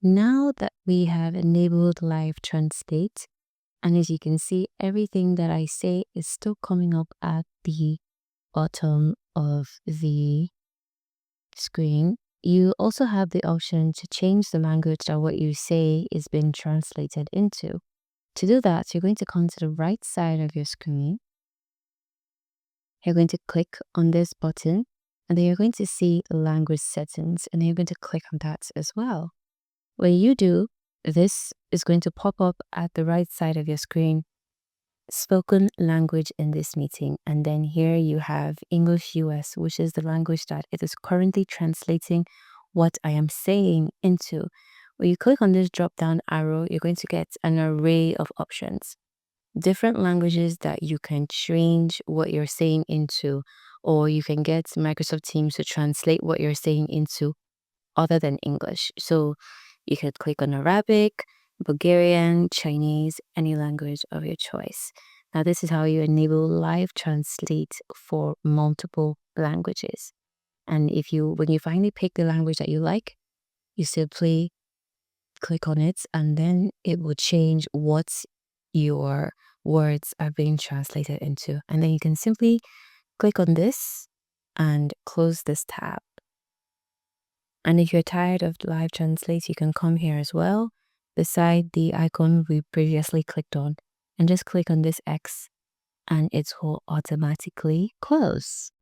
Now that we have enabled Live Translate, and as you can see, everything that I say is still coming up at the bottom of the screen. You also have the option to change the language that what you say is being translated into. To do that, you're going to come to the right side of your screen. You're going to click on this button, and then you're going to see language settings, and then you're going to click on that as well. When you do, this is going to pop up at the right side of your screen, spoken language in this meeting. And then here you have English US, which is the language that it is currently translating what I am saying into. When you click on this drop down arrow, you're going to get an array of options, different languages that you can change what you're saying into, or you can get Microsoft Teams to translate what you're saying into other than English. So you could click on Arabic, Bulgarian, Chinese, any language of your choice. Now, this is how you enable Live Translate for multiple languages. And when you finally pick the language that you like, you simply click on it, and then it will change what your words are being translated into. And then you can simply click on this and close this tab. And if you're tired of Live Translate, you can come here as well, beside the icon we previously clicked on, and just click on this X, and it will automatically close.